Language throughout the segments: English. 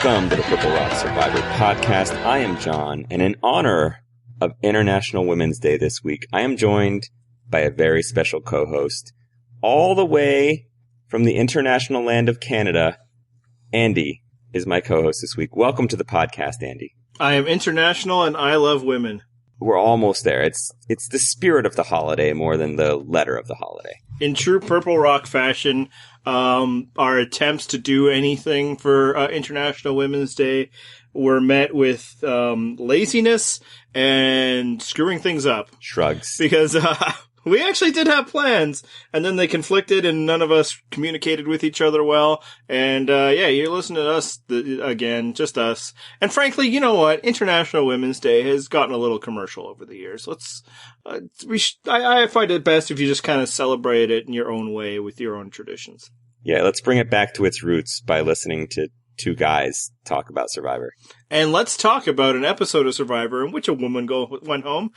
Welcome to the Purple Rock Survivor podcast. I am John, and in honor of International Women's Day this week, I am joined by a very special co-host, all the way from the international land of Canada. Andy is my co-host this week. Welcome to the podcast, Andy. I am international, and I love women. We're almost there. It's the spirit of the holiday more than the letter of the holiday. In true Purple Rock fashion, our attempts to do anything for International Women's Day were met with laziness and screwing things up. Shrugs. Because we actually did have plans, and then they conflicted, and none of us communicated with each other well. And you're listening to us again, just us. And frankly, you know what? International Women's Day has gotten a little commercial over the years. I find it best if you just kind of celebrate it in your own way with your own traditions. Yeah, let's bring it back to its roots by listening to two guys talk about Survivor. And let's talk about an episode of Survivor in which a woman went home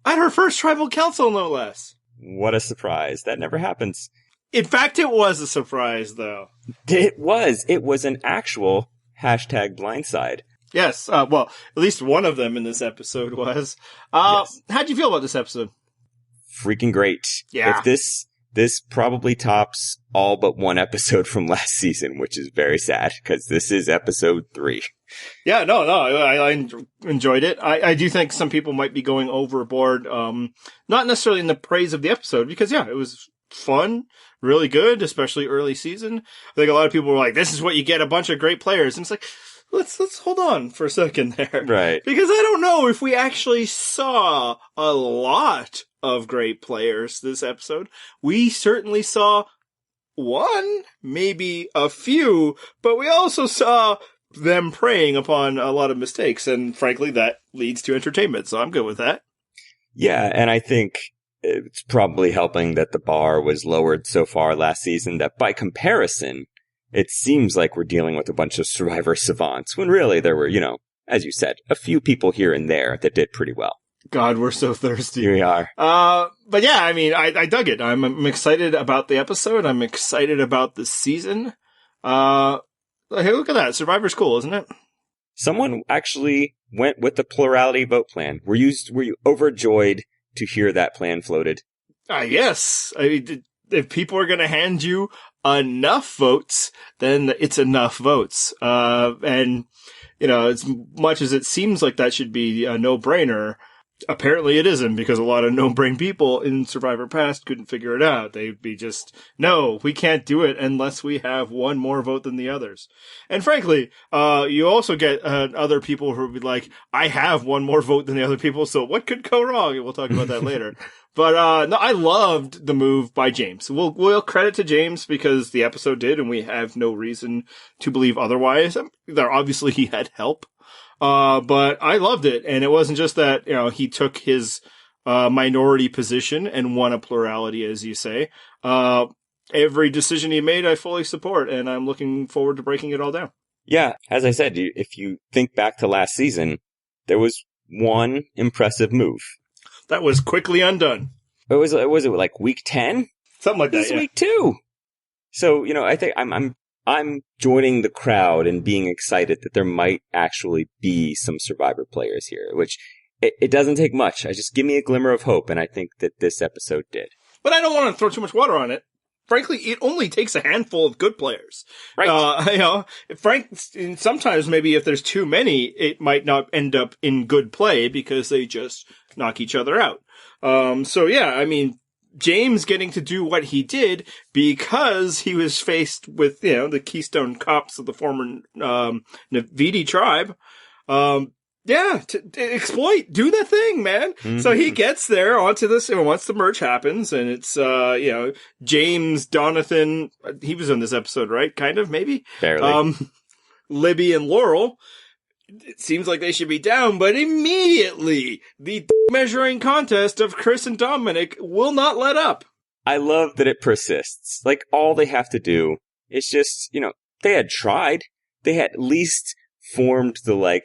at her first tribal council, no less. What a surprise. That never happens. In fact, it was a surprise, though. It was. It was an actual #blindside. Yes. Well, at least one of them in this episode was. Yes. How'd you feel about this episode? Freaking great. Yeah. If this probably tops all but one episode from last season, which is very sad because this is episode 3. Yeah, no, I enjoyed it. I do think some people might be going overboard, not necessarily in the praise of the episode, because yeah, it was fun, really good, especially early season. I think a lot of people were like, this is what you get, a bunch of great players. And it's like, let's hold on for a second there. Right. Because I don't know if we actually saw a lot of great players this episode. We certainly saw one, maybe a few, but we also saw them preying upon a lot of mistakes, and frankly, that leads to entertainment, so I'm good with that. Yeah, and I think it's probably helping that the bar was lowered so far last season that by comparison, it seems like we're dealing with a bunch of Survivor savants, when really there were, as you said, a few people here and there that did pretty well. God, we're so thirsty. Here we are. But yeah, I mean, I dug it. I'm excited about the episode. I'm excited about the season. Hey, look at that. Survivor's cool, isn't it? Someone actually went with the plurality vote plan. Were you overjoyed to hear that plan floated? Yes. I mean, if people are going to hand you enough votes, then it's enough votes. And, as much as it seems like that should be a no-brainer, apparently it isn't, because a lot of no-brain people in Survivor Past couldn't figure it out. They'd be just, no, we can't do it unless we have one more vote than the others. And frankly, you also get other people who would be like, I have one more vote than the other people, so what could go wrong? And we'll talk about that later. But no, I loved the move by James. We'll credit to James because the episode did, and we have no reason to believe otherwise. Obviously he had help. But I loved it, and it wasn't just that, he took his, minority position and won a plurality, as you say. Every decision he made, I fully support, and I'm looking forward to breaking it all down. Yeah, as I said, if you think back to last season, there was one impressive move. That was quickly undone. Was it like week 10? Something like that, This is week 2. So, I think I'm joining the crowd and being excited that there might actually be some Survivor players here, which it doesn't take much. Just give me a glimmer of hope, and I think that this episode did. But I don't want to throw too much water on it. Frankly, it only takes a handful of good players. Right. Sometimes maybe if there's too many, it might not end up in good play because they just knock each other out. James getting to do what he did because he was faced with, the Keystone Cops of the former Navidi tribe. Exploit, do that thing, man. Mm-hmm. So he gets there onto this, and once the merge happens, and it's, James, Donathan, he was in this episode, right? Kind of, maybe? Barely. Libby and Laurel. It seems like they should be down, but immediately the measuring contest of Chris and Dominic will not let up. I love that it persists. Like, all they have to do is just, they had tried. They had at least formed the,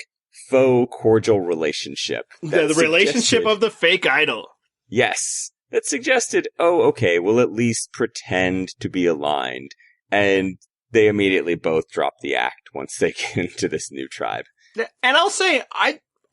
faux cordial relationship. The relationship of the fake idol. Yes. That suggested, oh, okay, we'll at least pretend to be aligned. And they immediately both drop the act once they get into this new tribe. And I'll say,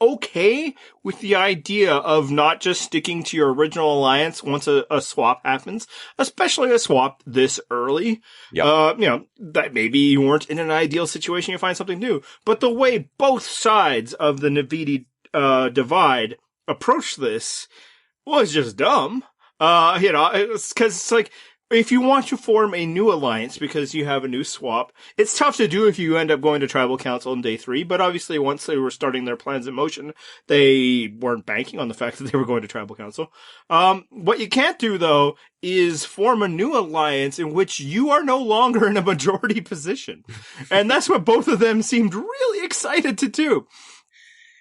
okay with the idea of not just sticking to your original alliance once a swap happens, especially a swap this early. Yep. That maybe you weren't in an ideal situation, you find something new. But the way both sides of the Navidi divide approach this was just dumb. It's because it's like, if you want to form a new alliance because you have a new swap, it's tough to do if you end up going to tribal council in day 3, but obviously once they were starting their plans in motion, they weren't banking on the fact that they were going to tribal council. What you can't do though is form a new alliance in which you are no longer in a majority position. And that's what both of them seemed really excited to do.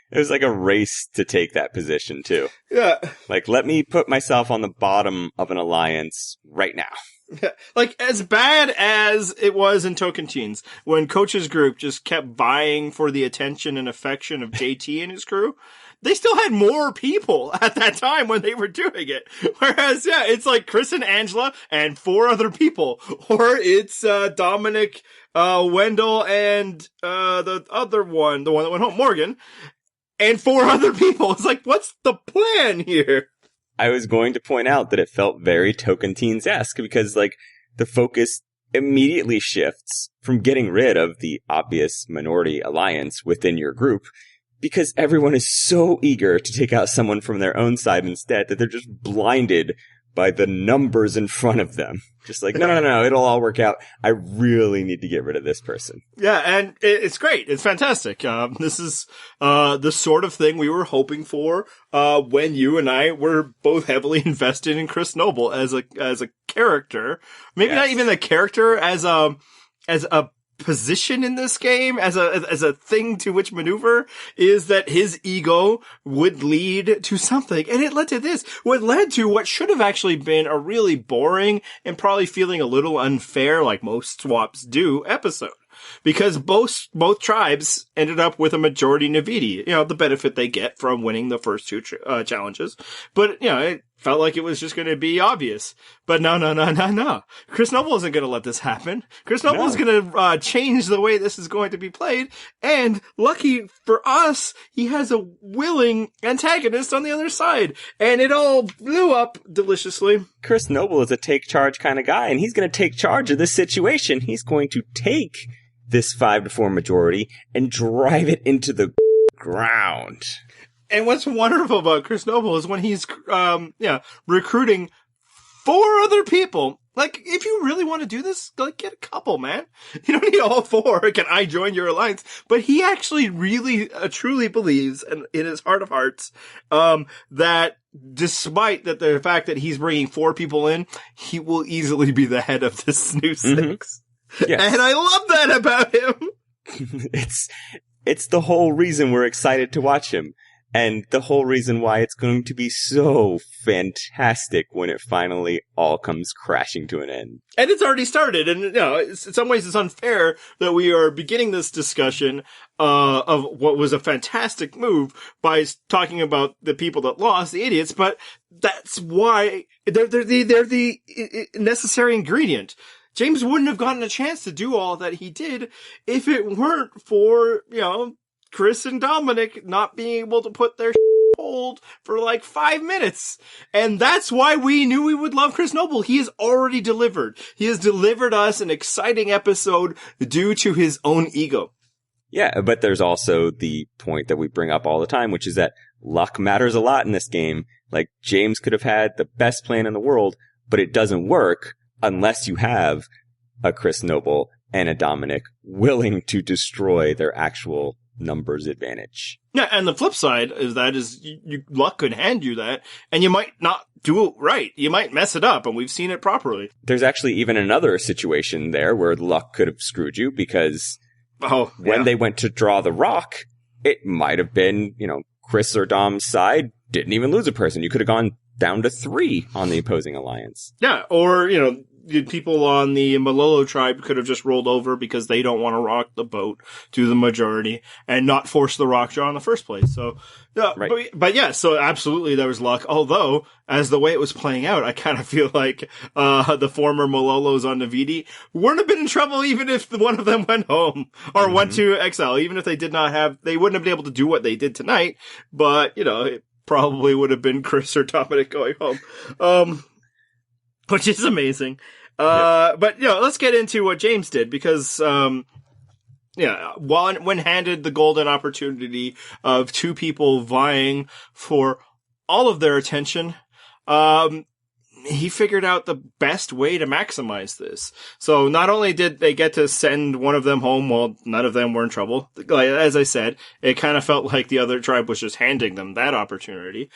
It was like a race to take that position, too. Yeah. Like, let me put myself on the bottom of an alliance right now. Yeah. Like, as bad as it was in Tocantins, when Coach's group just kept vying for the attention and affection of JT and his crew, they still had more people at that time when they were doing it. Whereas, it's like Chris and Angela and 4 other people. Or it's Dominic, Wendell, and the other one, the one that went home, Morgan. And 4 other people. It's like, what's the plan here? I was going to point out that it felt very Tocantins-esque because, like, the focus immediately shifts from getting rid of the obvious minority alliance within your group because everyone is so eager to take out someone from their own side instead that they're just blinded by the numbers in front of them. Just like, no, it'll all work out. I really need to get rid of this person. Yeah, and it's great. It's fantastic. This is the sort of thing we were hoping for when you and I were both heavily invested in Chris Noble as a character. Maybe not even the character as a position in this game, as a thing to which maneuver, is that his ego would lead to something. And it led to this. What led to what should have actually been a really boring and probably feeling a little unfair, like most swaps do, episode. Because both tribes ended up with a majority Navidi, the benefit they get from winning the first 2 challenges. But, it felt like it was just going to be obvious. But no. Chris Noble isn't going to let this happen. Chris Noble is going to change the way this is going to be played. And lucky for us, he has a willing antagonist on the other side. And it all blew up deliciously. Chris Noble is a take charge kind of guy, and he's going to take charge of this situation. He's going to take this 5-4 majority and drive it into the ground. And what's wonderful about Chris Noble is when he's, recruiting 4 other people. Like, if you really want to do this, like, get a couple, man. You don't need all 4. Can I join your alliance? But he actually really, truly believes, in his heart of hearts, that despite the fact that he's bringing 4 people in, he will easily be the head of this new 6. Mm-hmm. Yes. And I love that about him. It's the whole reason we're excited to watch him. And the whole reason why it's going to be so fantastic when it finally all comes crashing to an end. And it's already started. And, in some ways it's unfair that we are beginning this discussion of what was a fantastic move by talking about the people that lost, the idiots. But that's why they're the necessary ingredient. James wouldn't have gotten a chance to do all that he did if it weren't for, Chris and Dominic not being able to put their hold for like 5 minutes. And that's why we knew we would love Chris Noble. He has already delivered. He has delivered us an exciting episode due to his own ego. Yeah, but there's also the point that we bring up all the time, which is that luck matters a lot in this game. Like, James could have had the best plan in the world, but it doesn't work unless you have a Chris Noble and a Dominic willing to destroy their actual numbers advantage. Yeah, and the flip side is luck could hand you that, and you might not do it right. You might mess it up, and we've seen it properly. There's actually even another situation there where luck could have screwed you, because when they went to draw the rock, it might have been, Chris or Dom's side didn't even lose a person. You could have gone down to 3 on the opposing alliance. Yeah, or, the people on the Malolo tribe could have just rolled over because they don't want to rock the boat to the majority and not force the rock draw in the first place. So, yeah, Right. but yeah, so absolutely there was luck. Although, as the way it was playing out, I kind of feel like, the former Malolos on Navidi wouldn't have been in trouble even if one of them went home or went to exile, even if they did not have, they wouldn't have been able to do what they did tonight. But, it probably would have been Chris or Dominic going home. Which is amazing. But, let's get into what James did because, when handed the golden opportunity of two people vying for all of their attention, he figured out the best way to maximize this. So not only did they get to send one of them home while none of them were in trouble, as I said, it kind of felt like the other tribe was just handing them that opportunity.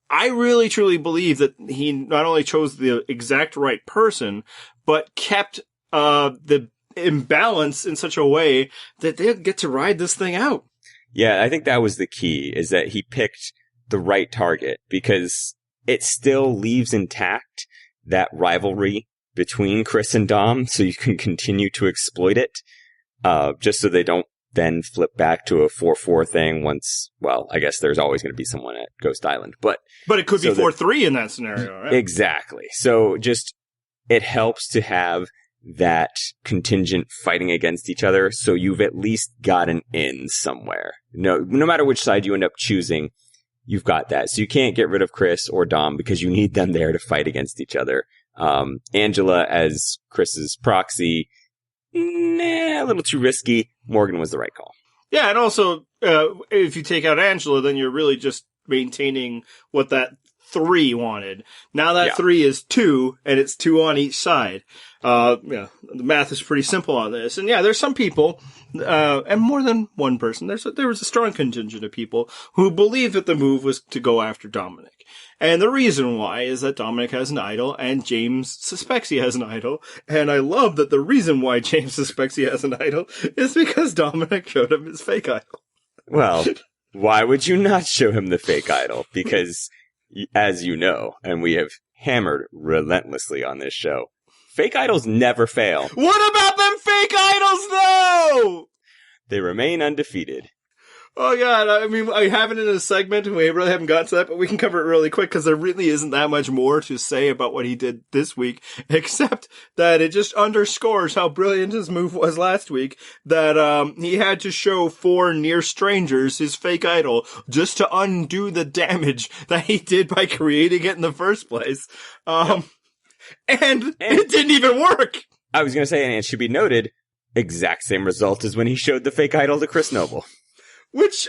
I really truly believe that he not only chose the exact right person, but kept the imbalance in such a way that they'll get to ride this thing out. Yeah, I think that was the key, is that he picked the right target, because it still leaves intact that rivalry between Chris and Dom, so you can continue to exploit it, just so they don't then flip back to a 4-4 thing once, well, I guess there's always going to be someone at Ghost Island, but it could be 4-3 in that scenario, right? Exactly. So just, it helps to have that contingent fighting against each other, so you've at least got an in somewhere. No matter which side you end up choosing, you've got that. So you can't get rid of Chris or Dom because you need them there to fight against each other. Angela as Chris's proxy, a little too risky. Morgan was the right call. Yeah, and also, if you take out Angela, then you're really just maintaining what that 3 wanted. Now that 3 is 2, and it's 2 on each side. The math is pretty simple on this. And there's some people, and more than one person, there was a strong contingent of people who believed that the move was to go after Dominic. And the reason why is that Dominic has an idol, and James suspects he has an idol. And I love that the reason why James suspects he has an idol is because Dominic showed him his fake idol. Well, why would you not show him the fake idol? Because, as you know, and we have hammered relentlessly on this show, fake idols never fail. What about them fake idols, though? They remain undefeated. Oh, God. I mean, I have it in a segment, and we really haven't got to that, but we can cover it really quick, because there really isn't that much more to say about what he did this week, except that it just underscores how brilliant his move was last week, that he had to show 4 near strangers his fake idol, just to undo the damage that he did by creating it in the first place. And it didn't even work! I was going to say, and it should be noted, exact same result as when he showed the fake idol to Chris Noble. Which,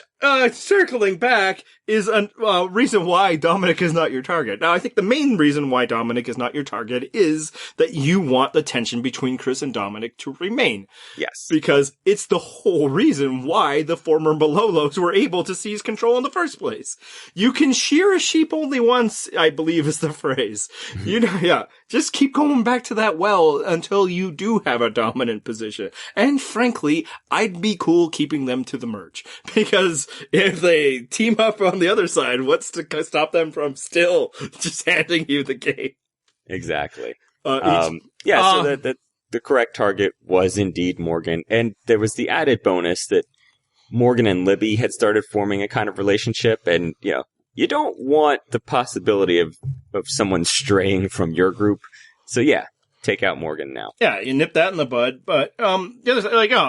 circling back, is a reason why Dominic is not your target. Now, I think the main reason why Dominic is not your target is that you want the tension between Chris and Dominic to remain. Yes. Because it's the whole reason why the former Malolos were able to seize control in the first place. You can shear a sheep only once, I believe is the phrase. Just keep going back to that well until you do have a dominant position. And frankly, I'd be cool keeping them to the merge. Because if they team up on the other side, what's to stop them from still just handing you the game? Exactly. So the correct target was indeed Morgan. And there was the added bonus that Morgan and Libby had started forming a kind of relationship. And, you don't want the possibility of someone straying from your group. So, take out Morgan now. Yeah, you nip that in the bud. But,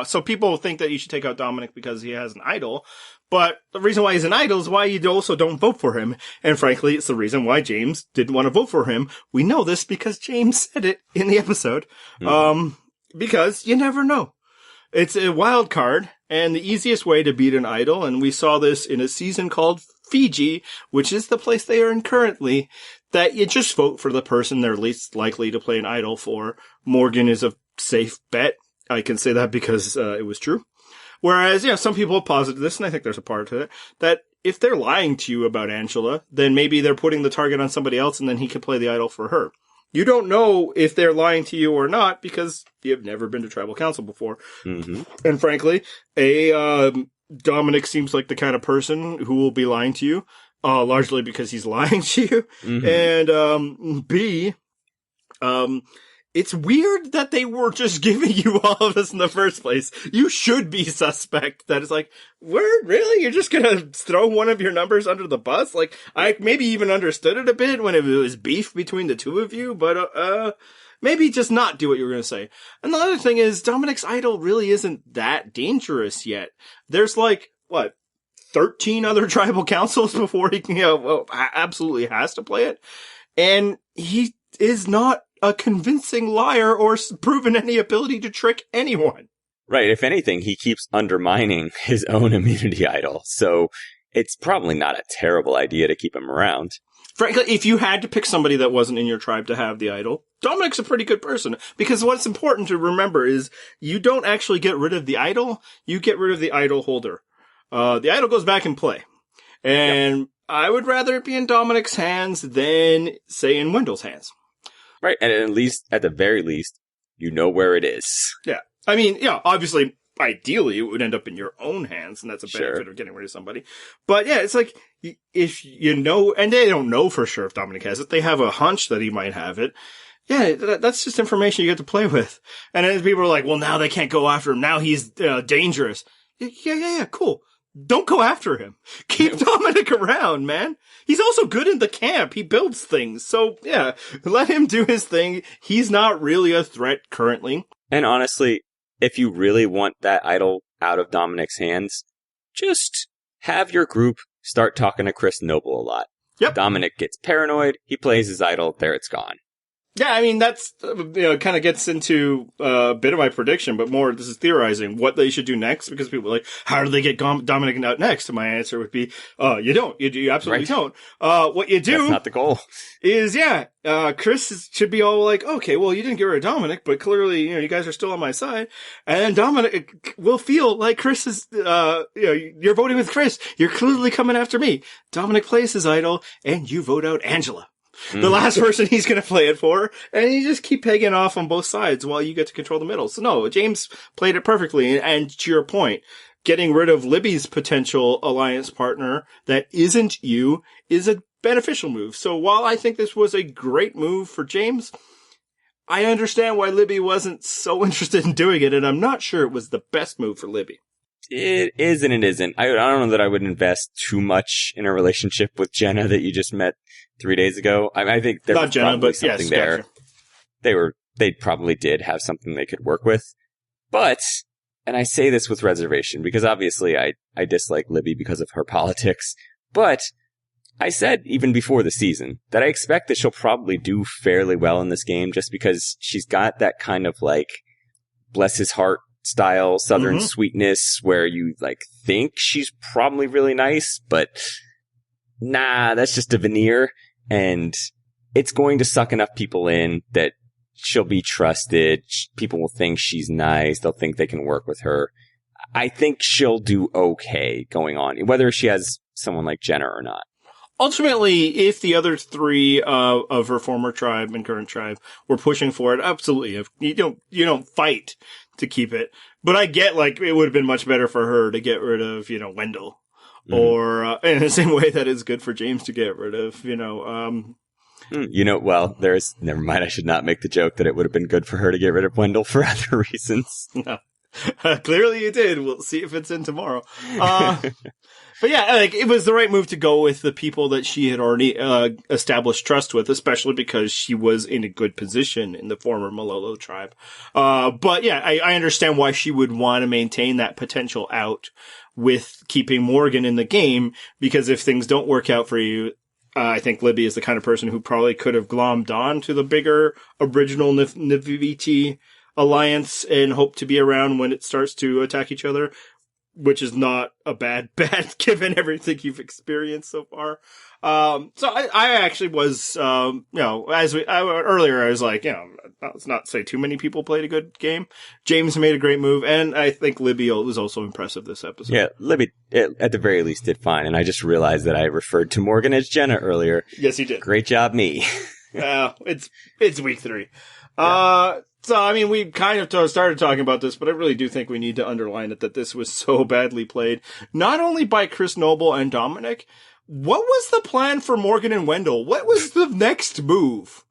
so people think that you should take out Dominic because he has an idol. But the reason why he's an idol is why you also don't vote for him. And frankly, it's the reason why James didn't want to vote for him. We know this because James said it in the episode. Because you never know. It's a wild card, and the easiest way to beat an idol, and we saw this in a season called Fiji, which is the place they are in currently, that you just vote for the person they're least likely to play an idol for. Morgan is a safe bet. I can say that because it was true. Whereas, some people have posited this, and I think there's a part to it, that if they're lying to you about Angela, then maybe they're putting the target on somebody else, and then he can play the idol for her. You don't know if they're lying to you or not because you've never been to tribal council before. Mm-hmm. And frankly, Dominic seems like the kind of person who will be lying to you, largely because he's lying to you. Mm-hmm. And B, it's weird that they were just giving you all of this in the first place. You should be suspect that it's like, word, really? You're just gonna throw one of your numbers under the bus? Like, I maybe even understood it a bit when it was beef between the two of you, but, maybe just not do what you were gonna say. And the other thing is, Dominic's idol really isn't that dangerous yet. There's like, 13 other tribal councils before he can, absolutely has to play it. And he is not a convincing liar or proven any ability to trick anyone. Right. If anything, he keeps undermining his own immunity idol. So it's probably not a terrible idea to keep him around. Frankly, if you had to pick somebody that wasn't in your tribe to have the idol, Dominic's a pretty good person. Because what's important to remember is you don't actually get rid of the idol, you get rid of the idol holder. The idol goes back in play. And yep. I would rather it be in Dominic's hands than, say, in Wendell's hands. Right, and at the very least, you know where it is. Yeah. I mean, obviously, ideally, it would end up in your own hands, and that's a benefit of getting rid of somebody. But yeah, it's like, if you know, and they don't know for sure if Dominic has it, they have a hunch that he might have it. Yeah, that's just information you get to play with. And then people are like, well, now they can't go after him, now he's dangerous. Yeah, cool. Don't go after him. Keep Dominic around, man. He's also good in the camp. He builds things. So, yeah, let him do his thing. He's not really a threat currently. And honestly, if you really want that idol out of Dominic's hands, just have your group start talking to Chris Noble a lot. Yep. Dominic gets paranoid. He plays his idol. There it's gone. Yeah, I mean, that's, kind of gets into a bit of my prediction, but more, this is theorizing what they should do next, because people are like, how do they get Dominic out next? And my answer would be, you don't. You absolutely don't. What you do. That's not the goal. Is, Chris should be all like, okay, well, you didn't get rid of Dominic, but clearly, you guys are still on my side. And then Dominic will feel like Chris is, you're voting with Chris. You're clearly coming after me. Dominic plays his idol, and you vote out Angela. The last person he's going to play it for, and you just keep pegging off on both sides while you get to control the middle. So no, James played it perfectly, and to your point, getting rid of Libby's potential alliance partner that isn't you is a beneficial move. So while I think this was a great move for James, I understand why Libby wasn't so interested in doing it, and I'm not sure it was the best move for Libby. It is and it isn't. I don't know that I would invest too much in a relationship with Jenna that you just met 3 days ago. I think there was probably something there. Gotcha. They probably did have something they could work with. But, and I say this with reservation, because obviously I dislike Libby because of her politics, but I said even before the season that I expect that she'll probably do fairly well in this game, just because she's got that kind of like, bless his heart style Southern sweetness where you like think she's probably really nice, but nah, that's just a veneer, and it's going to suck enough people in that she'll be trusted. People will think she's nice. They'll think they can work with her. I think she'll do okay going on, whether she has someone like Jenna or not. Ultimately, if the other three of her former tribe and current tribe were pushing for it, absolutely. If you don't fight to keep it. But I get, like, it would have been much better for her to get rid of, Wendell. Or, in the same way that it's good for James to get rid of, never mind, I should not make the joke that it would have been good for her to get rid of Wendell for other reasons. No. Clearly it did. We'll see if it's in tomorrow. But yeah, like, it was the right move to go with the people that she had already established trust with, especially because she was in a good position in the former Malolo tribe. But yeah, I understand why she would want to maintain that potential out with keeping Morgan in the game, because if things don't work out for you, I think Libby is the kind of person who probably could have glommed on to the bigger original Naviti alliance and hope to be around when it starts to attack each other, which is not a bad bet given everything you've experienced so far. So I actually was, earlier I was like, let's not say too many people played a good game. James made a great move, and I think Libby was also impressive this episode. Yeah, Libby, at the very least, did fine, and I just realized that I referred to Morgan as Jenna earlier. Yes, you did. Great job, me. It's week 3. Yeah. So, I mean, we kind of started talking about this, but I really do think we need to underline it that this was so badly played, not only by Chris Noble and Dominic. What was the plan for Morgan and Wendell? What was the next move?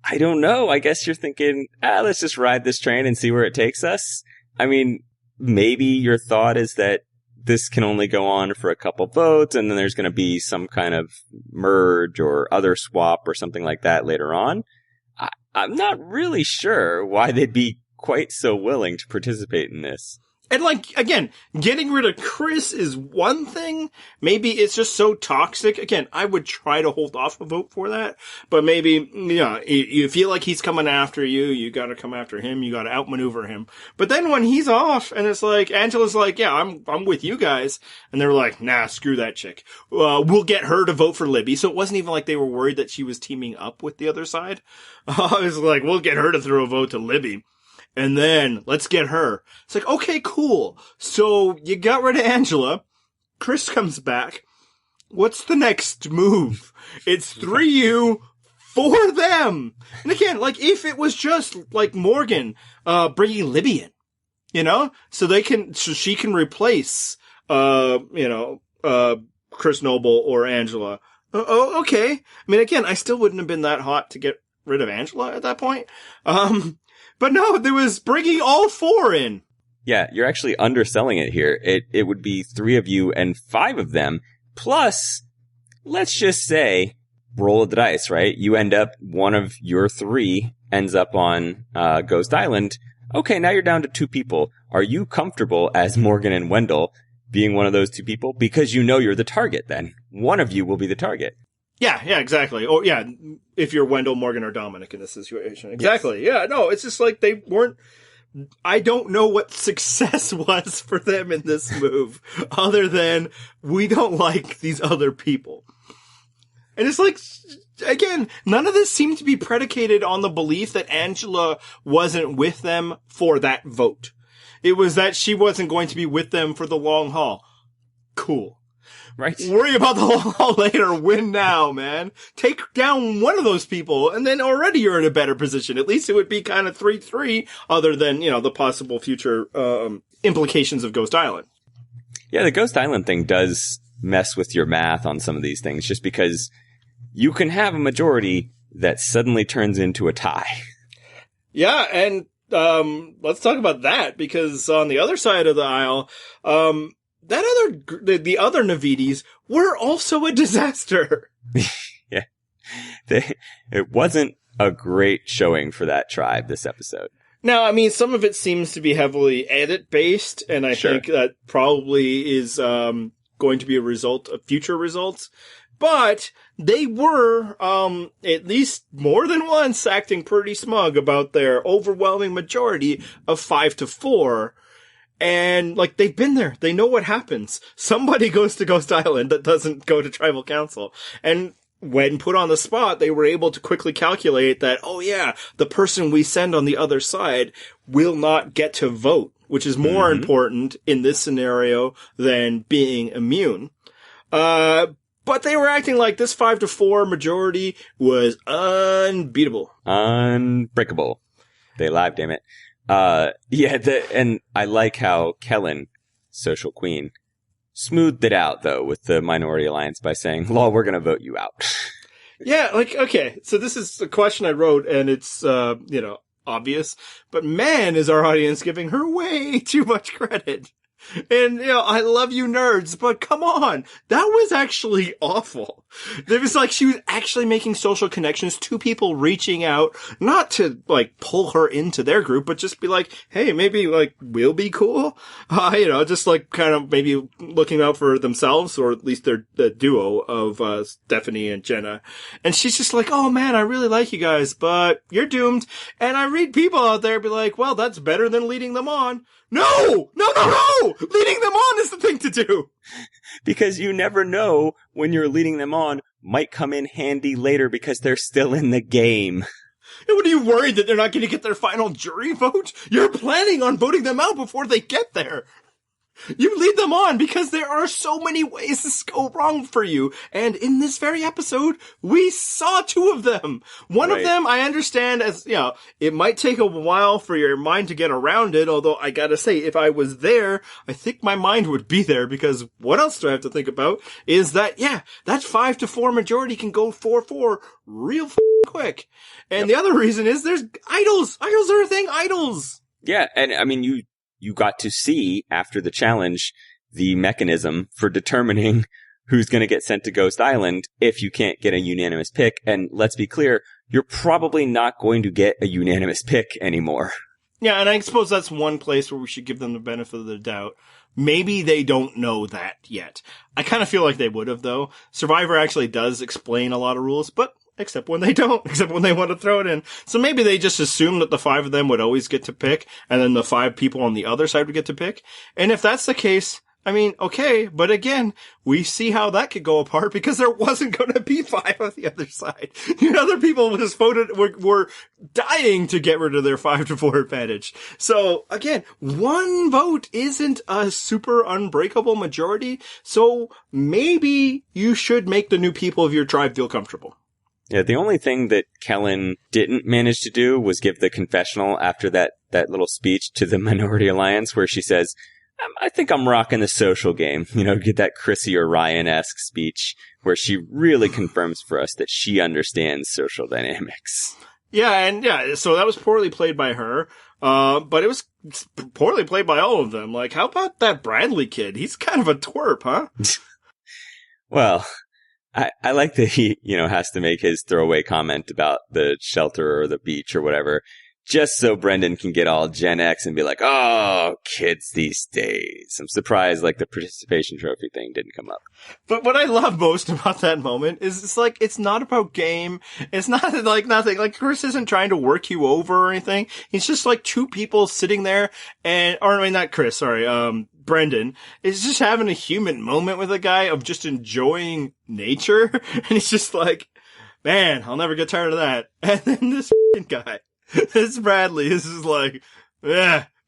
I don't know. I guess you're thinking, let's just ride this train and see where it takes us. I mean, maybe your thought is that this can only go on for a couple votes, and then there's going to be some kind of merge or other swap or something like that later on. I'm not really sure why they'd be quite so willing to participate in this. And like, again, getting rid of Chris is one thing. Maybe it's just so toxic. Again, I would try to hold off a vote for that. But maybe, you feel like he's coming after you. You gotta come after him. You gotta outmaneuver him. But then when he's off and it's like, Angela's like, yeah, I'm with you guys. And they're like, nah, screw that chick. We'll get her to vote for Libby. So it wasn't even like they were worried that she was teaming up with the other side. I was like, we'll get her to throw a vote to Libby. And then, let's get her. It's like, okay, cool. So, you got rid of Angela. Chris comes back. What's the next move? It's 3U, 4 them. And again, like, if it was just, like, Morgan, bringing Libby in, so she can replace, Chris Noble or Angela. Oh, okay. I mean, again, I still wouldn't have been that hot to get rid of Angela at that point. But no, there was bringing all 4 in. Yeah, you're actually underselling it here. It would be 3 of you and 5 of them. Plus, let's just say, roll of the dice, right? You end up, one of your 3 ends up on Ghost Island. Okay, now you're down to 2 people. Are you comfortable as Morgan and Wendell being one of those 2 people? Because you know you're the target then. One of you will be the target. Yeah, exactly. Or yeah, if you're Wendell, Morgan, or Dominic in this situation. Exactly. Yes. Yeah, no, it's just like they weren't, I don't know what success was for them in this move, other than we don't like these other people. And it's like, again, none of this seemed to be predicated on the belief that Angela wasn't with them for that vote. It was that she wasn't going to be with them for the long haul. Cool. Right. Worry about the long haul later. Win now, man. Take down one of those people, and then already you're in a better position. At least it would be kind of 3-3, other than, the possible future implications of Ghost Island. Yeah, the Ghost Island thing does mess with your math on some of these things, just because you can have a majority that suddenly turns into a tie. Yeah, and let's talk about that, because on the other side of the aisle, the other Navidis were also a disaster. Yeah. It wasn't a great showing for that tribe this episode. Now, I mean, some of it seems to be heavily edit-based, and I think that probably is going to be a result of future results. But they were, at least more than once, acting pretty smug about their overwhelming majority of 5-4. And, like, they've been there. They know what happens. Somebody goes to Ghost Island that doesn't go to Tribal Council. And when put on the spot, they were able to quickly calculate that, oh yeah, the person we send on the other side will not get to vote, which is more important in this scenario than being immune. But they were acting like this 5-4 majority was unbeatable. Unbreakable. They lied, damn it. And I like how Kellen, Social Queen, smoothed it out, though, with the Minority Alliance by saying, "Law, we're going to vote you out." Yeah, like, okay, so this is a question I wrote, and it's, obvious, but man, is our audience giving her way too much credit. And, I love you nerds, but come on. That was actually awful. It was like she was actually making social connections, 2 people reaching out, not to, like, pull her into their group, but just be like, hey, maybe, like, we'll be cool. Just, like, kind of maybe looking out for themselves, or at least the duo of, Stephanie and Jenna. And she's just like, oh man, I really like you guys, but you're doomed. And I read people out there be like, well, that's better than leading them on. No! Leading them on is the thing to do! Because you never know when you're leading them on might come in handy later because they're still in the game. And what are you worried that they're not going to get their final jury vote? You're planning on voting them out before they get there. You lead them on because there are so many ways this go wrong for you. And in this very episode, we saw two of them. One of them, I understand as, it might take a while for your mind to get around it. Although I gotta say, if I was there, I think my mind would be there because what else do I have to think about is that, that 5-4 majority can go 4-4 real quick. And the other reason is there's idols. Idols are a thing. Idols. Yeah. And I mean, you got to see after the challenge the mechanism for determining who's going to get sent to Ghost Island if you can't get a unanimous pick. And let's be clear, you're probably not going to get a unanimous pick anymore. Yeah, and I suppose that's one place where we should give them the benefit of the doubt. Maybe they don't know that yet. I kind of feel like they would have, though. Survivor actually does explain a lot of rules, but except when they don't, except when they want to throw it in. So maybe they just assume that the 5 of them would always get to pick, and then the 5 people on the other side would get to pick. And if that's the case, I mean, okay, but again, we see how that could go apart because there wasn't going to be 5 on the other side. The other people just voted, were dying to get rid of their 5-4 advantage. So again, one vote isn't a super unbreakable majority. So maybe you should make the new people of your tribe feel comfortable. Yeah, the only thing that Kellen didn't manage to do was give the confessional after that little speech to the Minority Alliance where she says, I think I'm rocking the social game. Get that Chrissy or Ryan-esque speech where she really confirms for us that she understands social dynamics. Yeah, so that was poorly played by her. But it was poorly played by all of them. Like, how about that Bradley kid? He's kind of a twerp, huh? Well, I like that he, has to make his throwaway comment about the shelter or the beach or whatever, just so Brendan can get all Gen X and be like, oh, kids these days. I'm surprised, the participation trophy thing didn't come up. But what I love most about that moment is it's not about game. It's not nothing. Chris isn't trying to work you over or anything. He's just two people sitting there not Chris, sorry, Brendan is just having a human moment with a guy of just enjoying nature. And he's just like, man, I'll never get tired of that. And then this guy. This Bradley is just like,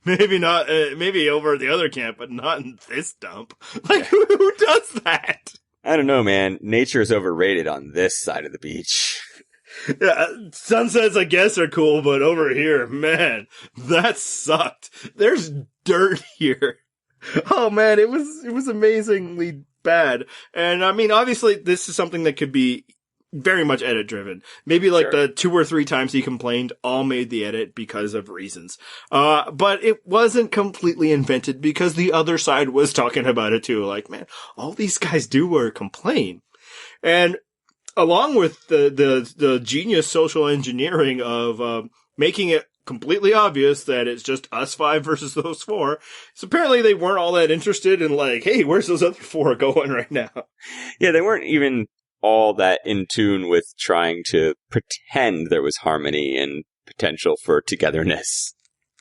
maybe not, maybe over at the other camp, but not in this dump. Who does that? I don't know, man. Nature is overrated on this side of the beach. Yeah, sunsets, I guess, are cool, but over here, man, that sucked. There's dirt here. Oh man, it was amazingly bad. And I mean, obviously, this is something that could be very much edit driven. Maybe the 2 or 3 times he complained all made the edit because of reasons. But it wasn't completely invented because the other side was talking about it too. Like, man, all these guys do were complain. And along with the genius social engineering of, making it completely obvious that it's just us 5 versus those 4. So apparently they weren't all that interested in hey, where's those other 4 going right now? Yeah, they weren't even all that in tune with trying to pretend there was harmony and potential for togetherness.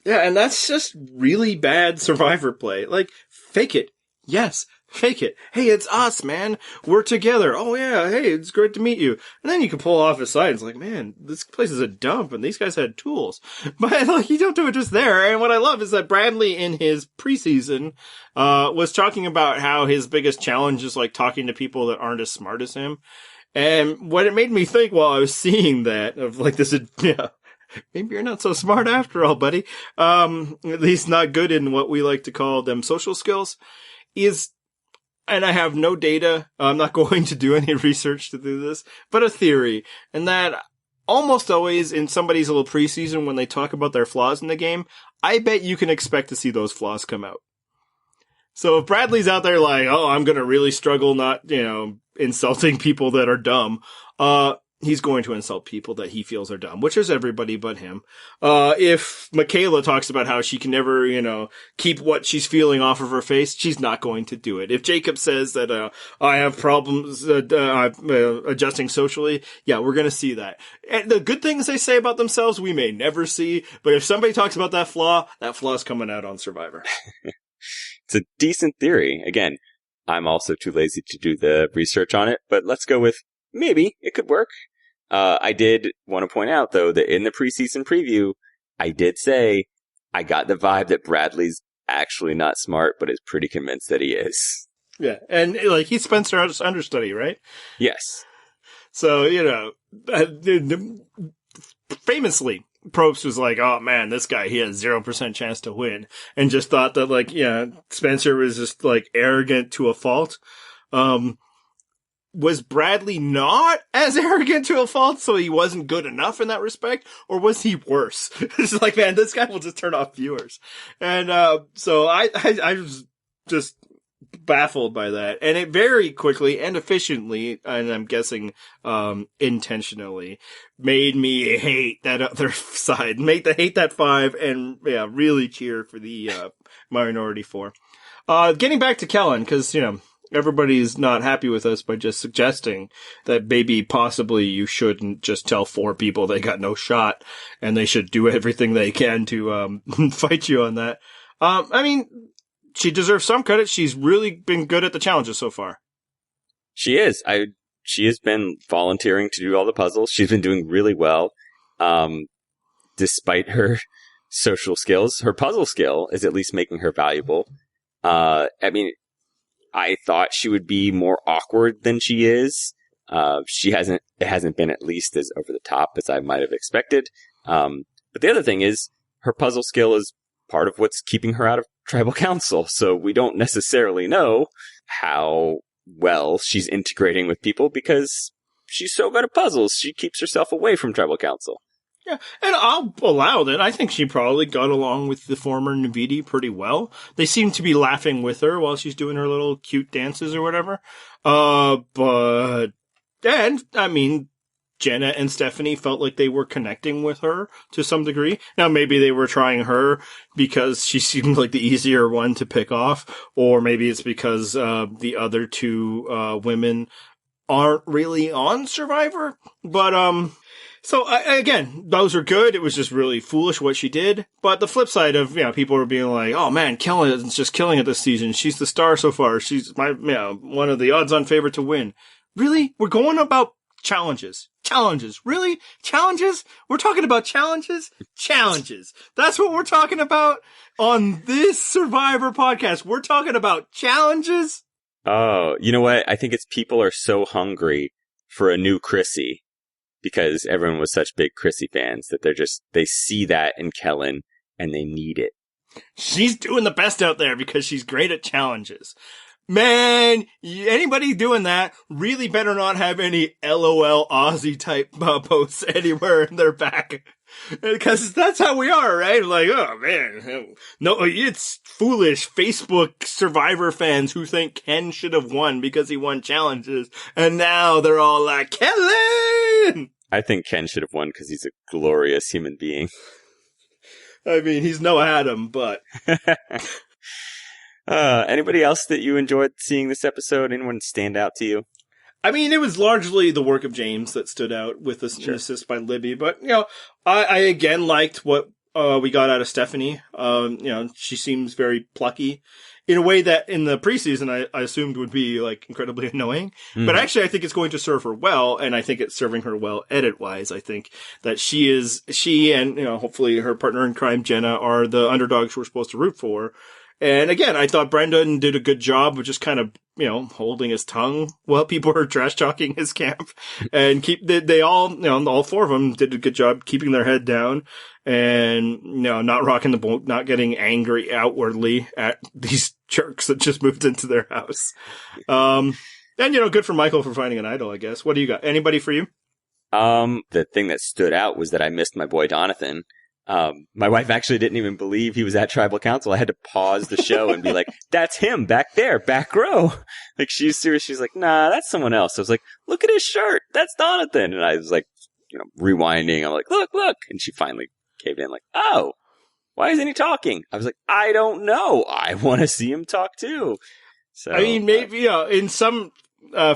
Yeah, and that's just really bad Survivor play. Fake it. Yes, fake it. Hey, it's us, man. We're together. Oh yeah, hey, it's great to meet you. And then you can pull off his side. It's like, man, this place is a dump and these guys had tools. But you don't do it just there. And what I love is that Bradley in his preseason, was talking about how his biggest challenge is talking to people that aren't as smart as him. And what it made me think while I was seeing that of this, maybe you're not so smart after all, buddy. At least not good in what we like to call them social skills is, and I have no data, I'm not going to do any research to do this, but a theory, and that almost always in somebody's little preseason when they talk about their flaws in the game, I bet you can expect to see those flaws come out. So if Bradley's out there oh, I'm gonna really struggle not, insulting people that are dumb, he's going to insult people that he feels are dumb, which is everybody but him. If Michaela talks about how she can never, keep what she's feeling off of her face, she's not going to do it. If Jacob says that, I have problems, adjusting socially, yeah, we're gonna see that. And the good things they say about themselves, we may never see, but if somebody talks about that flaw's coming out on Survivor. It's a decent theory. Again, I'm also too lazy to do the research on it, but let's go with maybe it could work. I did want to point out, though, that in the preseason preview, I did say I got the vibe that Bradley's actually not smart, but is pretty convinced that he is. Yeah, and like he's Spencer's understudy, right? Yes. So, famously, Probst was like, oh man, this guy, he has 0% chance to win. And just thought that, like, yeah, Spencer was just, like, arrogant to a fault. Was Bradley not as arrogant to a fault, so he wasn't good enough in that respect? Or was he worse? It's like, man, this guy will just turn off viewers. And, so I was just baffled by that. And it very quickly and efficiently, and I'm guessing, intentionally, made me hate that other side. Hate that 5 and, yeah, really cheer for the, minority 4. Getting back to Kellen, cause, everybody's not happy with us by just suggesting that maybe possibly you shouldn't just tell 4 people they got no shot and they should do everything they can to, fight you on that. I mean, she deserves some credit. She's really been good at the challenges so far. She is. She has been volunteering to do all the puzzles. She's been doing really well. Despite her social skills, her puzzle skill is at least making her valuable. I mean, I thought she would be more awkward than she is. It hasn't been at least as over the top as I might have expected. But the other thing is her puzzle skill is part of what's keeping her out of tribal council. So we don't necessarily know how well she's integrating with people because she's so good at puzzles. She keeps herself away from tribal council. Yeah, and I'll allow that. I think she probably got along with the former Navidi pretty well. They seem to be laughing with her while she's doing her little cute dances or whatever. Jenna and Stephanie felt like they were connecting with her to some degree. Now, maybe they were trying her because she seemed like the easier one to pick off, or maybe it's because the other 2 women aren't really on Survivor. But so again, those are good. It was just really foolish what she did. But the flip side of people were being like, "Oh man, Kellen is just killing it this season. She's the star so far. She's one of the odds-on favorite to win." Really, we're going about challenges. Really? Challenges? We're talking about challenges? Challenges. That's what we're talking about on this Survivor podcast. We're talking about challenges. Oh, you know what? I think it's people are so hungry for a new Chrissy because everyone was such big Chrissy fans that they see that in Kellen and they need it. She's doing the best out there because she's great at challenges. Man, anybody doing that really better not have any LOL Aussie type posts anywhere in their back. Because that's how we are, right? Like, oh man. No, it's foolish Facebook Survivor fans who think Ken should have won because he won challenges. And now they're all like, Kellen! I think Ken should have won because he's a glorious human being. I mean, he's no Adam, but... Anybody else that you enjoyed seeing this episode? Anyone stand out to you? I mean, it was largely the work of James that stood out with an assist by Libby, but, I again liked what, we got out of Stephanie. She seems very plucky in a way that in the preseason I assumed would be like incredibly annoying, but actually I think it's going to serve her well, and I think it's serving her well edit-wise. I think that she and, hopefully her partner in crime, Jenna, are the underdogs we're supposed to root for. And again, I thought Brendan did a good job of just kind of, holding his tongue while people were trash talking his camp, and they all, all 4 of them did a good job keeping their head down and, not rocking the boat, not getting angry outwardly at these jerks that just moved into their house. And, good for Michael for finding an idol, I guess. What do you got? Anybody for you? The thing that stood out was that I missed my boy Donathan. My wife actually didn't even believe he was at tribal council. I had to pause the show and be like, that's him back there, back row. Like, she's serious. She's like, nah, that's someone else. I was like, look at his shirt. That's Donathan. And I was like, rewinding. I'm like, look. And she finally caved in like, oh, why isn't he talking? I was like, I don't know. I want to see him talk too. So, I mean, maybe, in some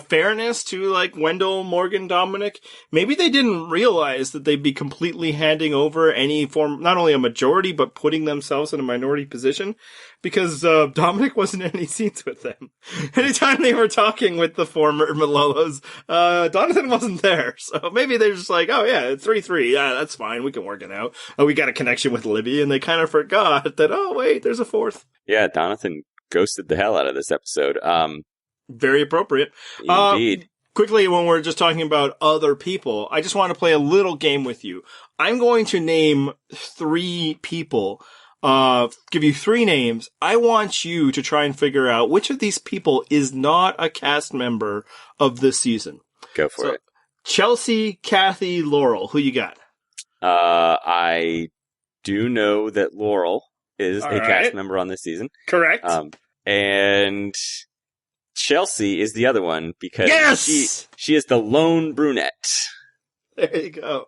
fairness to like Wendell, Morgan, Dominic, maybe they didn't realize that they'd be completely handing over any form, not only a majority, but putting themselves in a minority position, because Dominic wasn't in any scenes with them. Anytime they were talking with the former Malolos, Donathan wasn't there. So maybe they're just like, oh yeah, 3-3. Yeah, that's fine. We can work it out. Oh, we got a connection with Libby, and they kind of forgot that, oh wait, there's a fourth. Yeah, Donathan ghosted the hell out of this episode. Very appropriate. Indeed. Quickly, when we're just talking about other people, I just want to play a little game with you. I'm going to name 3 people, give you 3 names. I want you to try and figure out which of these people is not a cast member of this season. Go for it. Chelsea, Kathy, Laurel. Who you got? I do know that Laurel is All a right. cast member on this season. Correct. And Chelsea is the other one because Yes! she is the lone brunette. There you go.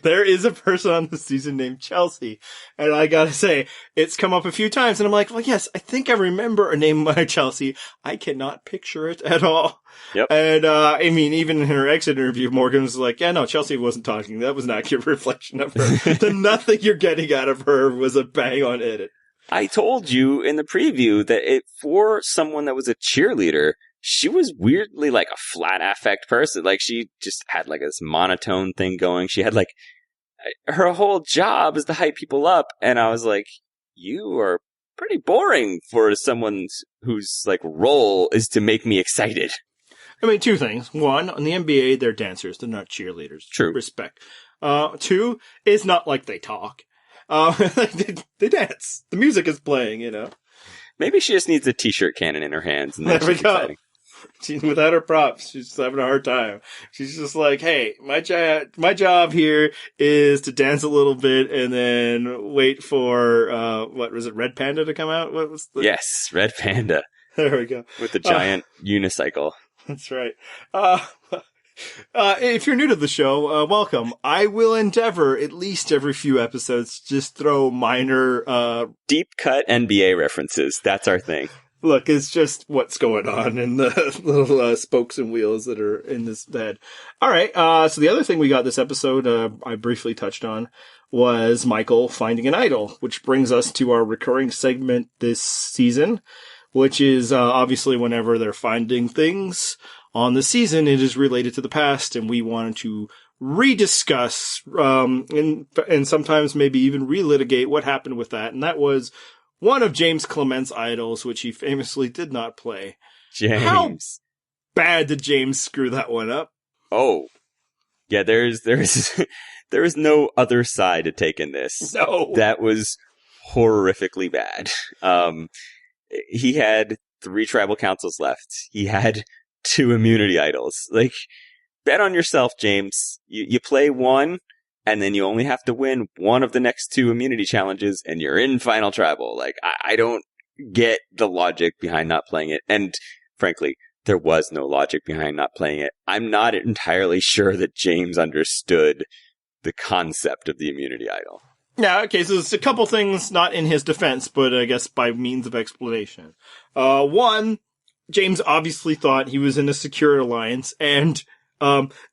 There is a person on the season named Chelsea. And I gotta say, it's come up a few times and I'm like, well, yes, I think I remember a name by Chelsea. I cannot picture it at all. Yep. And, I mean, even in her exit interview, Morgan was like, yeah, no, Chelsea wasn't talking. That was an accurate reflection of her. The nothing you're getting out of her was a bang on edit. I told you in the preview that for someone that was a cheerleader, she was weirdly like a flat affect person. Like she just had like this monotone thing going. She had like her whole job is to hype people up. And I was like, you are pretty boring for someone whose like role is to make me excited. I mean, 2 things. 1, on the NBA, they're dancers. They're not cheerleaders. True. Respect. 2, it's not like they talk. They dance. The music is playing, you know. Maybe she just needs a t-shirt cannon in her hands. And There we she's go. exciting. Without her props, she's just having a hard time. She's just like, hey, my job here is to dance a little bit and then wait for, what was it, Red Panda to come out? What was the... Yes, Red Panda There we go. with the giant unicycle. That's right. If you're new to the show, welcome. I will endeavor, at least every few episodes, just throw minor, Deep cut NBA references. That's our thing. look, it's just what's going on in the little spokes and wheels that are in this bed. All right. So the other thing we got this episode, I briefly touched on, was Michael finding an idol, which brings us to our recurring segment this season, which is obviously whenever they're finding things on the season, it is related to the past, and we wanted to rediscuss and sometimes maybe even relitigate what happened with that. And that was one of James Clement's idols, which he famously did not play. James. How bad did James screw that one up? Oh. Yeah, there is no other side to take in this. No. That was horrifically bad. He had 3 tribal councils left. He had 2 immunity idols. Like, bet on yourself, James. You play one, and then you only have to win one of the next 2 immunity challenges, and you're in Final Tribal. Like, I don't get the logic behind not playing it. And frankly, there was no logic behind not playing it. I'm not entirely sure that James understood the concept of the immunity idol. Yeah, okay, so there's a couple things not in his defense, but I guess by means of explanation. One, James obviously thought he was in a secure alliance and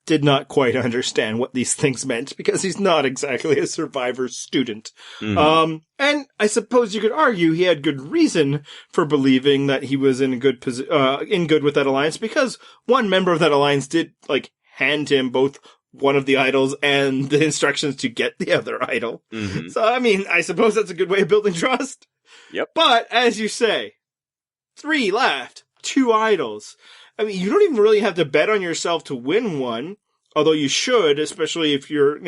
did not quite understand what these things meant because he's not exactly a Survivor student. Mm-hmm. And I suppose you could argue he had good reason for believing that he was in good with that alliance because one member of that alliance did hand him both one of the idols and the instructions to get the other idol. Mm-hmm. So, I mean, I suppose that's a good way of building trust. Yep. But, as you say, 3 left, 2 idols. I mean, you don't even really have to bet on yourself to win one, although you should, especially if you're,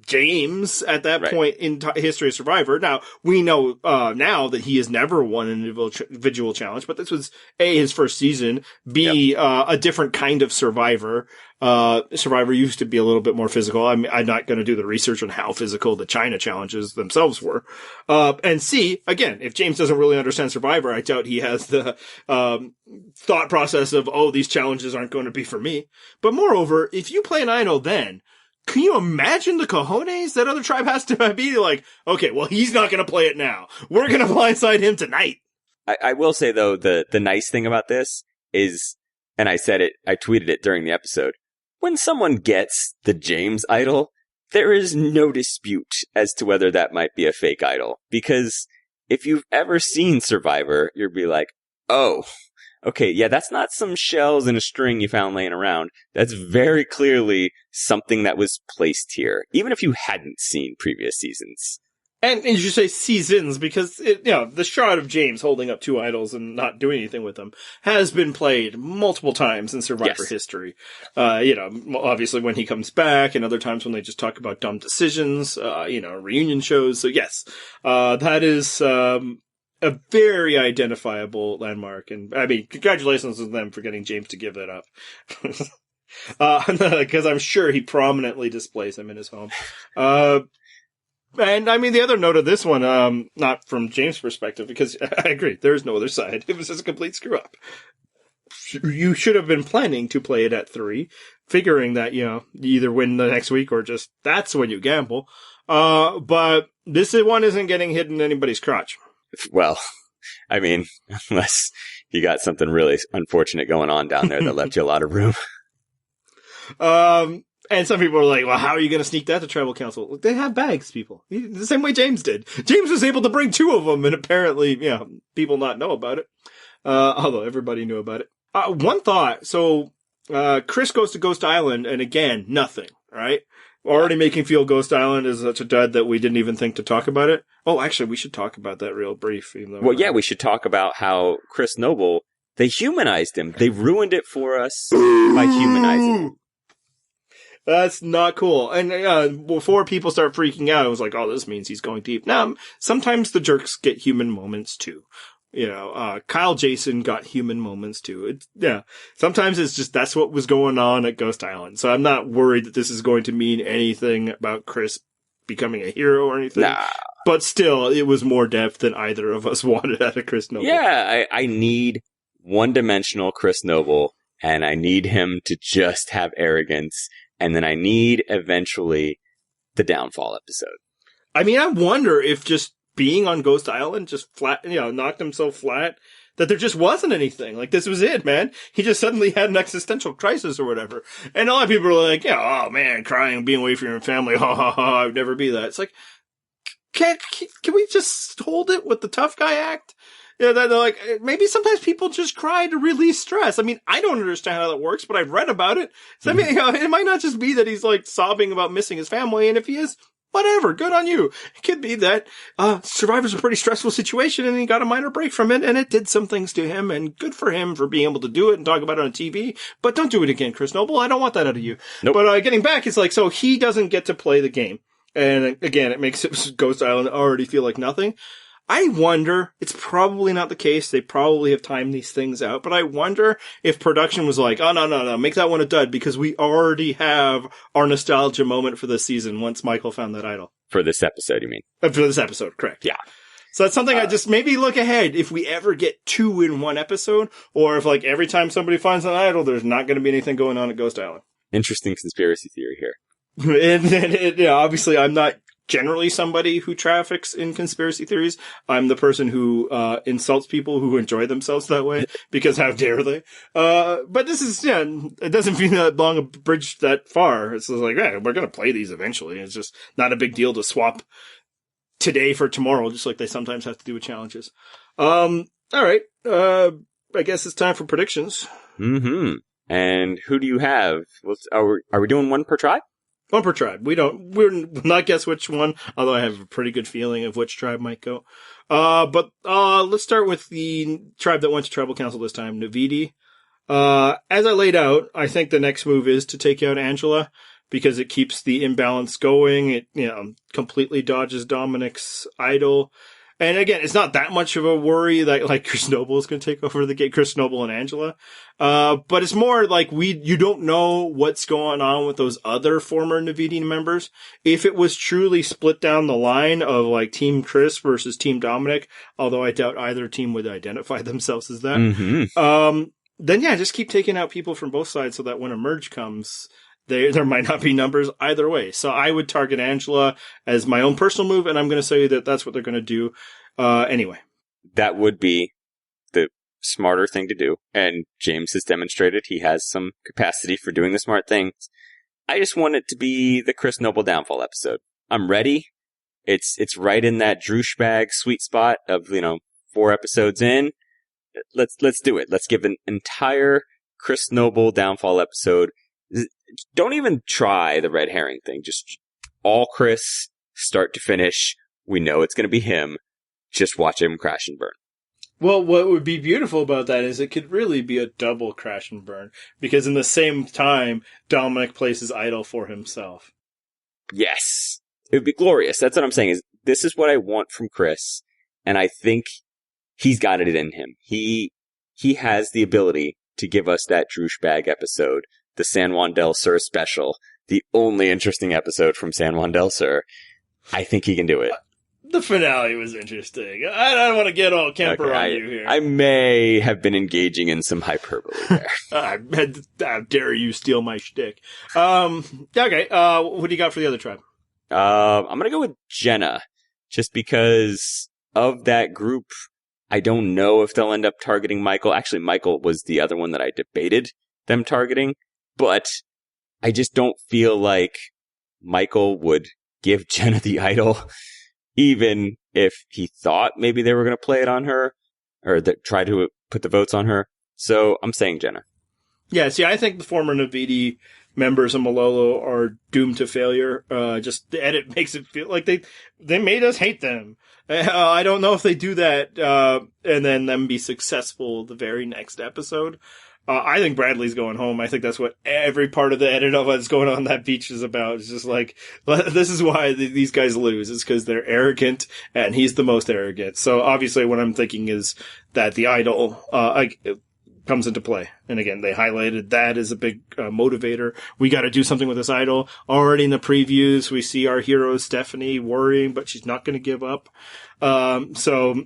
James at that point in history of Survivor. Now, we know now that he has never won an individual challenge, but this was A, his first season, B, a different kind of Survivor. Survivor used to be a little bit more physical. I'm not going to do the research on how physical the China challenges themselves were. And C, again, if James doesn't really understand Survivor, I doubt he has the thought process of, these challenges aren't going to be for me. But moreover, if you play an idol then, can you imagine the cojones that other tribe has to be like, okay, well, he's not going to play it now. We're going to blindside him tonight. I will say, though, the nice thing about this is, and I tweeted it during the episode. When someone gets the James idol, there is no dispute as to whether that might be a fake idol. Because if you've ever seen Survivor, you'll be like, oh, okay, yeah, that's not some shells and a string you found laying around. That's very clearly something that was placed here, even if you hadn't seen previous seasons. And you should say seasons, because the shot of James holding up two idols and not doing anything with them has been played multiple times in Survivor history. Obviously when he comes back, and other times when they just talk about dumb decisions, reunion shows. So yes, that is a very identifiable landmark. And I mean, congratulations to them for getting James to give that up. Because I'm sure he prominently displays him in his home. And I mean, the other note of this one, not from James' perspective, because I agree, there's no other side. It was just a complete screw up. You should have been planning to play it at 3, figuring that, you either win the next week or just that's when you gamble. But this one isn't getting hit in anybody's crotch. Well, I mean, unless you got something really unfortunate going on down there that left you a lot of room. And some people are like, well, how are you going to sneak that to tribal council? Look, they have bags, people. The same way James did. James was able to bring 2 of them, and apparently, people not know about it. Although everybody knew about it. One thought. So, Chris goes to Ghost Island, and again, nothing, right? Already making feel Ghost Island is such a dud that we didn't even think to talk about it. Oh, actually, we should talk about that real brief. We should talk about how Chris Noble, they humanized him. They ruined it for us by humanizing him. That's not cool. And before people start freaking out, it was like, oh, this means he's going deep. Now, sometimes the jerks get human moments too. Kyle Jason got human moments too. Sometimes it's just that's what was going on at Ghost Island. So I'm not worried that this is going to mean anything about Chris becoming a hero or anything. Nah. But still, it was more depth than either of us wanted out of Chris Noble. Yeah, I need one-dimensional Chris Noble, and I need him to just have arrogance. And then I need, eventually, the downfall episode. I mean, I wonder if just being on Ghost Island just knocked him so flat that there just wasn't anything. Like, this was it, man. He just suddenly had an existential crisis or whatever. And a lot of people are like, oh man, crying, being away from your family, ha ha ha, I would never be that. It's like, can we just hold it with the tough guy act? They're like, maybe sometimes people just cry to release stress. I mean, I don't understand how that works, but I've read about it. So I mean, it might not just be that he's like sobbing about missing his family, and if he is, whatever, good on you. It could be that Survivor's a pretty stressful situation, and he got a minor break from it, and it did some things to him, and good for him for being able to do it and talk about it on TV. But don't do it again, Chris Noble. I don't want that out of you. Nope. But getting back, it's like, so he doesn't get to play the game, and again, it makes Ghost Island already feel like nothing. I wonder, it's probably not the case, they probably have timed these things out, but I wonder if production was like, oh, no, make that one a dud, because we already have our nostalgia moment for this season once Michael found that idol. For this episode, you mean? For this episode, correct. Yeah. So that's something I just maybe look ahead if we ever get 2 in one episode, or if like every time somebody finds an idol, there's not going to be anything going on at Ghost Island. Interesting conspiracy theory here. And obviously I'm not generally somebody who traffics in conspiracy theories. I'm the person who insults people who enjoy themselves that way, because how dare they? But this is, it doesn't feel that long a bridge that far. It's just like, we're going to play these eventually. It's just not a big deal to swap today for tomorrow, just like they sometimes have to do with challenges. All right. I guess it's time for predictions. Mm-hmm. And who do you have? Are we doing one per tribe? One per tribe. We're not guess which one, although I have a pretty good feeling of which tribe might go. But let's start with the tribe that went to tribal council this time, Navidi. As I laid out, I think the next move is to take out Angela, because it keeps the imbalance going. It, completely dodges Dominic's idol. And again, it's not that much of a worry that like Chris Noble is going to take over the game, Chris Noble and Angela. But it's more like you don't know what's going on with those other former Navidi members. If it was truly split down the line of like Team Chris versus Team Dominic, although I doubt either team would identify themselves as that. Mm-hmm. Then just keep taking out people from both sides so that when a merge comes, there might not be numbers either way. So I would target Angela as my own personal move, and I'm going to say that that's what they're going to do anyway. That would be the smarter thing to do. And James has demonstrated he has some capacity for doing the smart things. I just want it to be the Chris Noble downfall episode. I'm ready. It's right in that douchebag sweet spot of, 4 episodes in. Let's do it. Let's give an entire Chris Noble downfall episode. Don't even try the red herring thing. Just all Chris, start to finish. We know it's going to be him. Just watch him crash and burn. Well, what would be beautiful about that is it could really be a double crash and burn, because in the same time, Dominic plays his idol for himself. Yes. It would be glorious. That's what I'm saying, is this is what I want from Chris, and I think he's got it in him. He has the ability to give us that douchebag episode, the San Juan del Sur special, the only interesting episode from San Juan del Sur. I think he can do it. The finale was interesting. I don't want to get all Kemper on you here. I may have been engaging in some hyperbole there. How dare you steal my shtick. Okay, what do you got for the other tribe? I'm going to go with Jenna, just because of that group. I don't know if they'll end up targeting Michael. Actually, Michael was the other one that I debated them targeting, but I just don't feel like Michael would give Jenna the idol, even if he thought maybe they were going to play it on her or try to put the votes on her. So I'm saying Jenna. Yeah, see, I think the former Navidi members of Malolo are doomed to failure. Just the edit makes it feel like they made us hate them. I don't know if they do that and then them be successful the very next episode. I think Bradley's going home. I think that's what every part of the edit of what's going on that beach is about. It's just like, this is why these guys lose. It's because they're arrogant, and he's the most arrogant. So obviously what I'm thinking is that the idol comes into play. And again, they highlighted that as a big motivator. We got to do something with this idol. Already in the previews, we see our hero Stephanie worrying, but she's not going to give up. So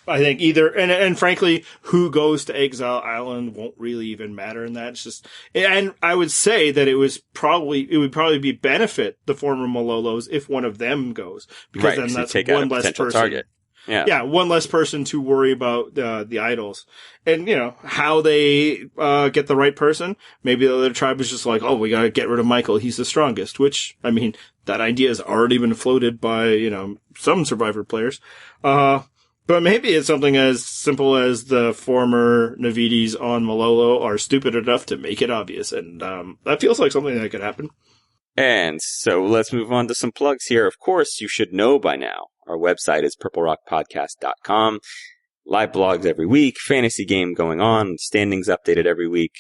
I think either, and frankly, who goes to Exile Island won't really even matter in that. It's just, and I would say that it would probably be benefit the former Malolos if one of them goes, because then that's one less person. Target. Yeah, one less person to worry about the idols. And, how they get the right person. Maybe the other tribe is just like, oh, we gotta get rid of Michael. He's the strongest. Which, I mean, that idea has already been floated by, some Survivor players. But maybe it's something as simple as the former Navidis on Malolo are stupid enough to make it obvious. And that feels like something that could happen. And so let's move on to some plugs here. Of course, you should know by now, our website is purplerockpodcast.com. Live blogs every week, fantasy game going on, standings updated every week.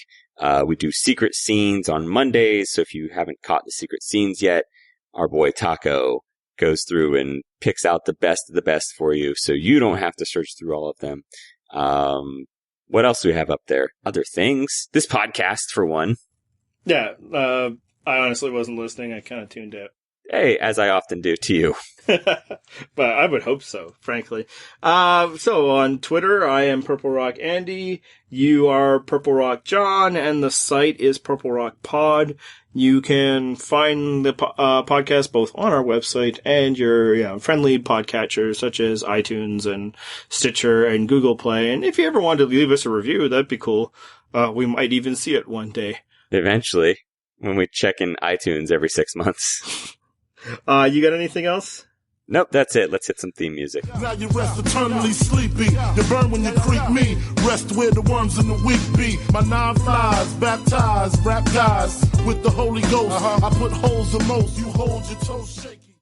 We do secret scenes on Mondays, so if you haven't caught the secret scenes yet, our boy Taco goes through and picks out the best of the best for you, so you don't have to search through all of them. What else do we have up there? Other things? This podcast, for one. Yeah, I honestly wasn't listening. I kind of tuned out. Hey, as I often do to you. But I would hope so, frankly. So on Twitter, I am Purple Rock Andy. You are Purple Rock John, and the site is Purple Rock Pod. You can find the podcast both on our website and your friendly podcatchers such as iTunes and Stitcher and Google Play. And if you ever wanted to leave us a review, that'd be cool. We might even see it one day. Eventually, when we check in iTunes every 6 months. You got anything else? Nope, that's it. Let's hit some theme music. Now you rest eternally sleepy. You burn when you creep me. Rest where the worms and the weak be. My 9 flies, baptized, rap guys with the Holy Ghost. I put holes in most. You hold your toes shaky.